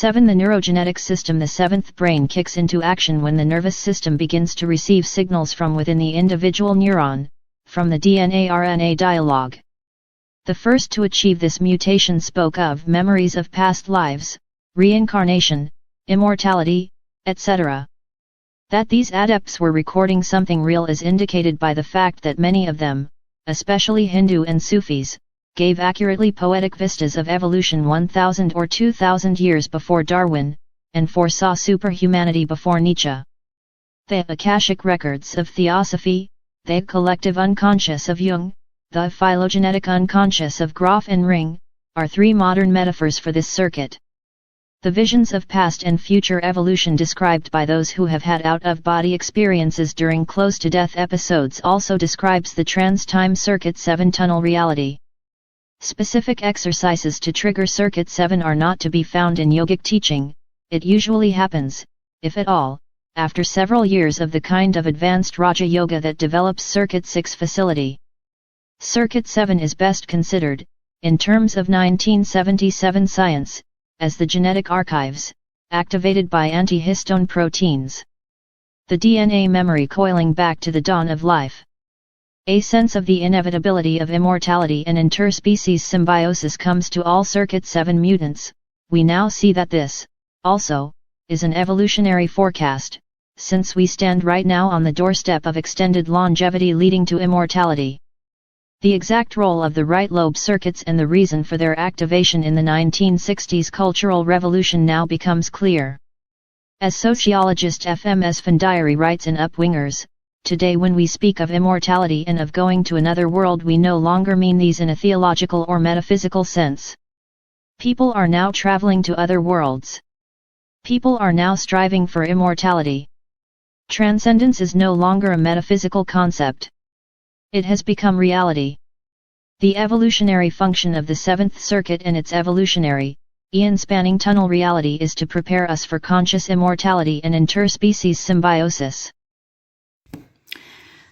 7. The neurogenetic system. The seventh brain kicks into action when the nervous system begins to receive signals from within the individual neuron, from the DNA-RNA dialogue. The first to achieve this mutation spoke of memories of past lives, reincarnation, immortality, etc. That these adepts were recording something real is indicated by the fact that many of them, especially Hindu and Sufis, gave accurately poetic vistas of evolution 1,000 or 2,000 years before Darwin, and foresaw superhumanity before Nietzsche. The Akashic records of Theosophy, the collective unconscious of Jung, the phylogenetic unconscious of Grof and Ring, are three modern metaphors for this circuit. The visions of past and future evolution described by those who have had out-of-body experiences during close-to-death episodes also describes the trans-time Circuit 7 tunnel reality. Specific exercises to trigger Circuit 7 are not to be found in yogic teaching. It usually happens, if at all, after several years of the kind of advanced Raja Yoga that develops Circuit 6 facility. Circuit 7 is best considered, in terms of 1977 science, as the genetic archives, activated by antihistone proteins. The DNA memory coiling back to the dawn of life. A sense of the inevitability of immortality and interspecies symbiosis comes to all Circuit 7 mutants. We now see that this, also, is an evolutionary forecast, since we stand right now on the doorstep of extended longevity leading to immortality. The exact role of the right lobe circuits and the reason for their activation in the 1960s Cultural Revolution now becomes clear. As sociologist FMS Diary writes in Upwingers, today when we speak of immortality and of going to another world, we no longer mean these in a theological or metaphysical sense. People are now traveling to other worlds. People are now striving for immortality. Transcendence is no longer a metaphysical concept. It has become reality. The evolutionary function of the Seventh Circuit and its evolutionary, eon-spanning tunnel reality is to prepare us for conscious immortality and interspecies symbiosis.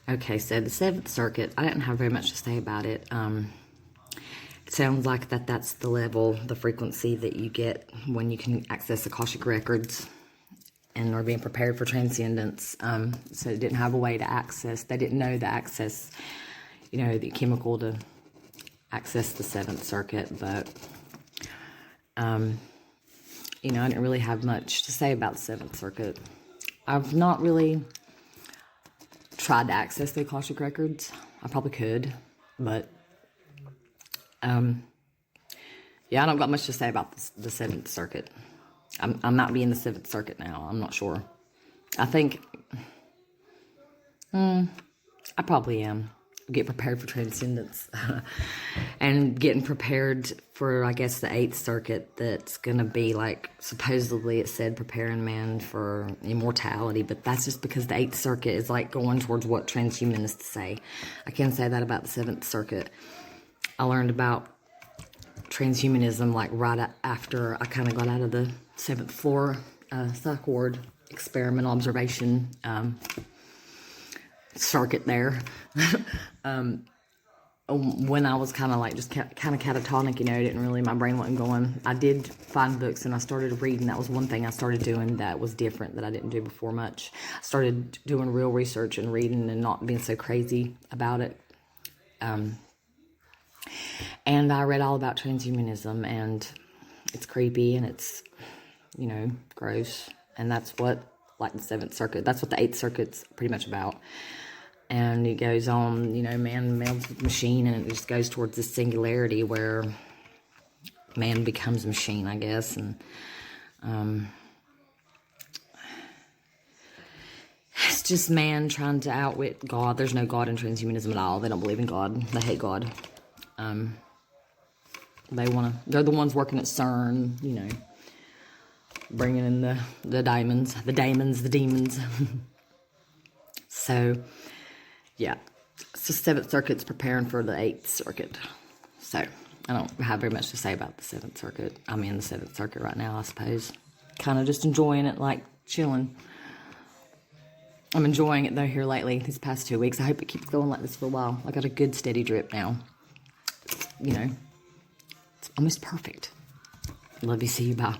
Okay, so the Seventh Circuit, I didn't have very much to say about it. It sounds like that's the level, the frequency that you get when you can access Akashic records and are being prepared for transcendence. So it didn't have a way to access, they didn't know the access, the chemical to access the Seventh Circuit, but, I didn't really have much to say about the Seventh Circuit. I've not really tried to access the Akashic records. I probably could, but, I don't got much to say about the Seventh Circuit. I'm not being the Seventh Circuit now. I'm not sure. I think, I probably am. Get prepared for transcendence. And getting prepared for, I guess, the Eighth Circuit that's going to be like, supposedly it said preparing man for immortality, but that's just because the Eighth Circuit is like going towards what transhumanists say. I can't say that about the Seventh Circuit. I learned about transhumanism like right after I kind of got out of the seventh floor psych ward experiment observation circuit there. When I was kind of like just kind of catatonic, didn't really, my brain wasn't going. I did find books and I started reading. That was one thing I started doing that was different that I didn't do before much. I started doing real research and reading and not being so crazy about it. And I read all about transhumanism, and it's creepy and it's, gross. And that's what, like the Seventh Circuit, that's what the Eighth Circuit's pretty much about. And it goes on, man melds with machine, and it just goes towards this singularity where man becomes machine, I guess. And it's just man trying to outwit God. There's no God in transhumanism at all. They don't believe in God. They hate God. They're the ones working at CERN, bringing in the demons. So, yeah, it's the Seventh Circuit's preparing for the Eighth Circuit. So, I don't have very much to say about the Seventh Circuit. I'm in the Seventh Circuit right now, I suppose. Kind of just enjoying it, like chilling. I'm enjoying it, though, here lately, these past 2 weeks. I hope it keeps going like this for a while. I got a good steady drip now. It's almost perfect. Love you, see you, bye.